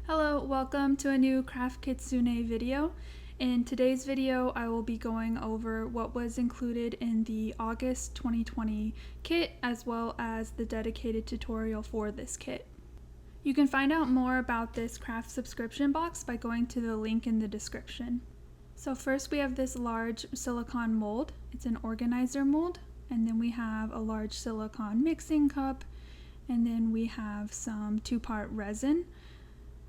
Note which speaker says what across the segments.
Speaker 1: Hello, welcome to a new Craft Kitsune video. In today's video, I will be going over what was included in the August 2020 kit, as well as the dedicated tutorial for this kit. You can find out more about this craft subscription box by going to the link in the description. So first we have this large silicone mold. It's an organizer mold, and then we have a large silicone mixing cup, and then we have some 2-part resin.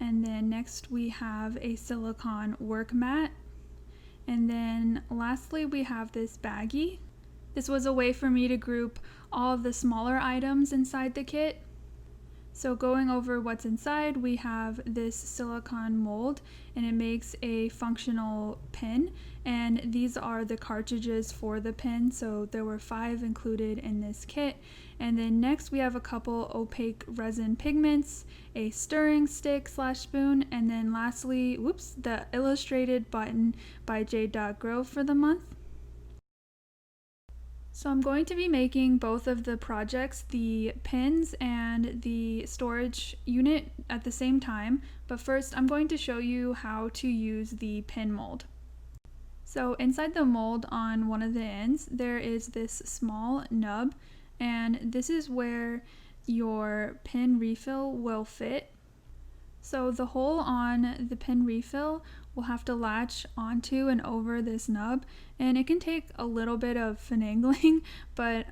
Speaker 1: And then next we have a silicone work mat. And then lastly we have this baggie. This was a way for me to group all of the smaller items inside the kit. So going over what's inside, we have this silicone mold, and it makes a functional pin, and these are the cartridges for the pin, so there were 5 included in this kit. And then next we have a couple opaque resin pigments, a stirring stick / spoon, and then lastly, the illustrated button by Grove for the month. So I'm going to be making both of the projects, the pins and the storage unit, at the same time, but first I'm going to show you how to use the pin mold. So inside the mold on one of the ends there is this small nub, and this is where your pin refill will fit. So the hole on the pin refill will have to latch onto and over this nub, and it can take a little bit of finagling, but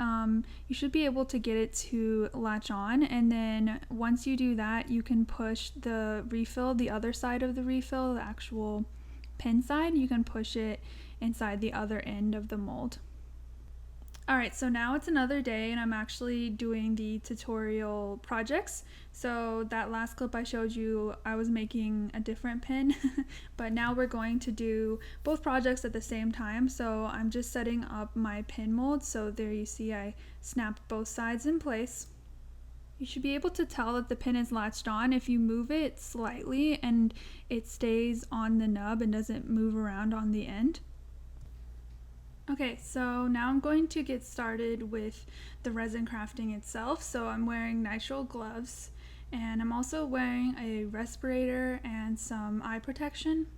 Speaker 1: you should be able to get it to latch on. And then once you do that, you can push the refill, the other side of the refill, the actual pin side, you can push it inside the other end of the mold. Alright, so now it's another day and I'm actually doing the tutorial projects. So that last clip I showed you, I was making a different pin, but now we're going to do both projects at the same time. So I'm just setting up my pin mold. So there you see I snapped both sides in place. You should be able to tell that the pin is latched on if you move it slightly and it stays on the nub and doesn't move around on the end. Okay, so now I'm going to get started with the resin crafting itself. So I'm wearing nitrile gloves, and I'm also wearing a respirator and some eye protection.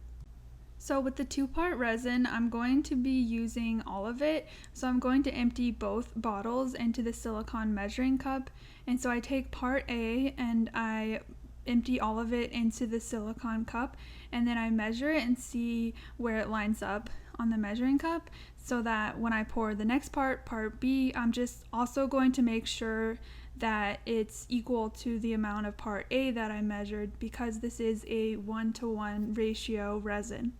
Speaker 1: So with the 2-part resin, I'm going to be using all of it. So I'm going to empty both bottles into the silicone measuring cup. And so I take part A and I empty all of it into the silicone cup, and then I measure it and see where it lines up on the measuring cup, so that when I pour the next part, part B, I'm just also going to make sure that it's equal to the amount of part A that I measured, because this is a 1-to-1 ratio resin.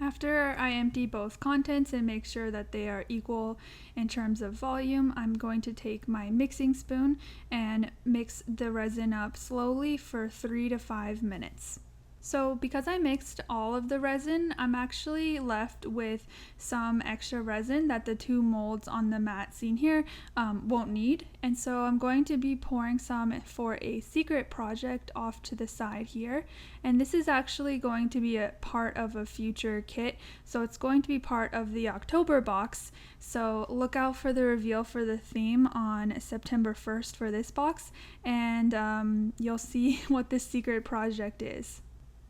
Speaker 1: After I empty both contents and make sure that they are equal in terms of volume, I'm going to take my mixing spoon and mix the resin up slowly for 3 to 5 minutes. So because I mixed all of the resin, I'm actually left with some extra resin that the 2 molds on the mat seen here won't need. And so I'm going to be pouring some for a secret project off to the side here. And this is actually going to be a part of a future kit. So it's going to be part of the October box. So look out for the reveal for the theme on September 1st for this box. And you'll see what this secret project is.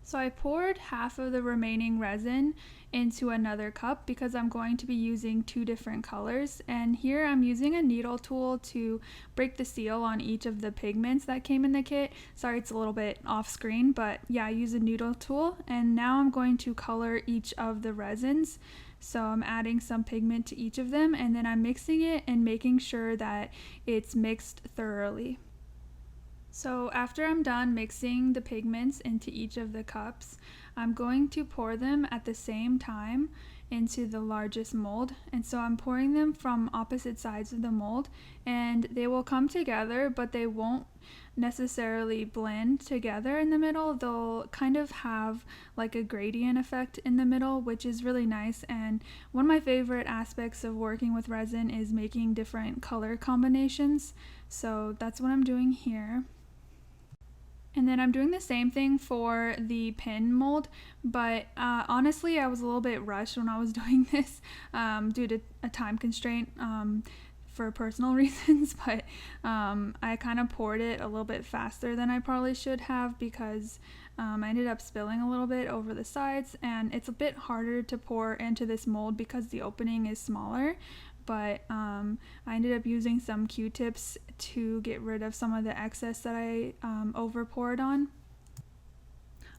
Speaker 1: So I poured half of the remaining resin into another cup because I'm going to be using 2 different colors, and here I'm using a needle tool to break the seal on each of the pigments that came in the kit. Sorry it's a little bit off screen, but yeah, I use a needle tool. And now I'm going to color each of the resins. So I'm adding some pigment to each of them, and then I'm mixing it and making sure that it's mixed thoroughly. So after I'm done mixing the pigments into each of the cups, I'm going to pour them at the same time into the largest mold. And so I'm pouring them from opposite sides of the mold, and they will come together, but they won't necessarily blend together in the middle. They'll kind of have like a gradient effect in the middle, which is really nice. And one of my favorite aspects of working with resin is making different color combinations. So that's what I'm doing here. And then I'm doing the same thing for the pin mold, but honestly I was a little bit rushed when I was doing this due to a time constraint for personal reasons, but I kind of poured it a little bit faster than I probably should have because I ended up spilling a little bit over the sides, and it's a bit harder to pour into this mold because the opening is smaller. But I ended up using some Q-tips to get rid of some of the excess that I over poured on.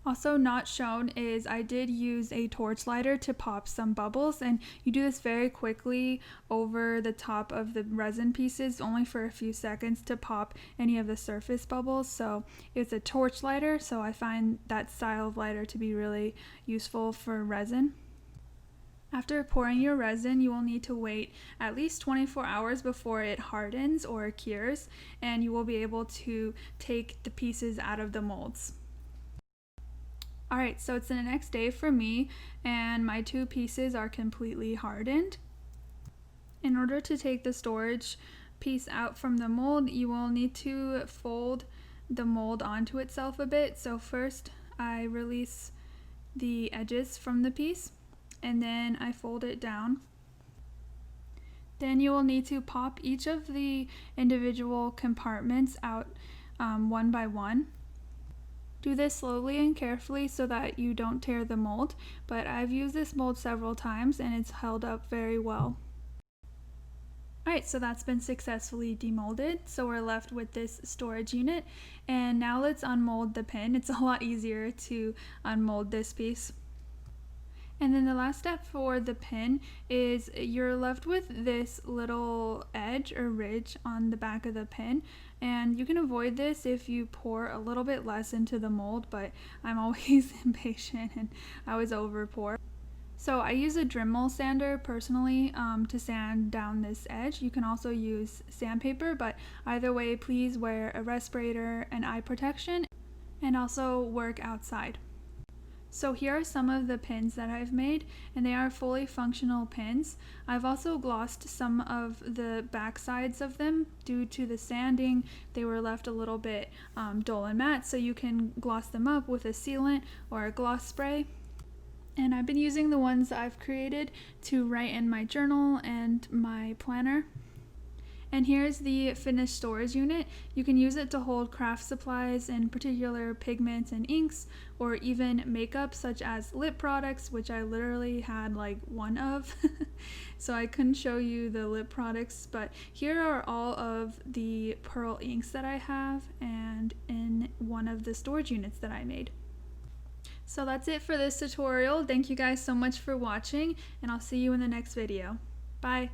Speaker 1: Also not shown is I did use a torch lighter to pop some bubbles, and you do this very quickly over the top of the resin pieces, only for a few seconds to pop any of the surface bubbles. So it's a torch lighter, so I find that style of lighter to be really useful for resin. After pouring your resin, you will need to wait at least 24 hours before it hardens or cures, and you will be able to take the pieces out of the molds. Alright, so it's the next day for me, and my 2 pieces are completely hardened. In order to take the storage piece out from the mold, you will need to fold the mold onto itself a bit. So first I release the edges from the piece, and then I fold it down. Then you will need to pop each of the individual compartments out one by one. Do this slowly and carefully so that you don't tear the mold, but I've used this mold several times and it's held up very well. Alright, so that's been successfully demolded, so we're left with this storage unit, and now let's unmold the pin. It's a lot easier to unmold this piece. And then the last step for the pin is you're left with this little edge or ridge on the back of the pin, and you can avoid this if you pour a little bit less into the mold, but I'm always impatient and I always over pour. So I use a Dremel sander personally to sand down this edge. You can also use sandpaper, but either way, please wear a respirator and eye protection, and also work outside. So here are some of the pins that I've made, and they are fully functional pins. I've also glossed some of the back sides of them due to the sanding. They were left a little bit dull and matte, so you can gloss them up with a sealant or a gloss spray. And I've been using the ones that I've created to write in my journal and my planner. And here's the finished storage unit. You can use it to hold craft supplies, in particular pigments and inks, or even makeup such as lip products, which I literally had like one of. So I couldn't show you the lip products, but here are all of the pearl inks that I have and in one of the storage units that I made. So that's it for this tutorial. Thank you guys so much for watching, and I'll see you in the next video. Bye!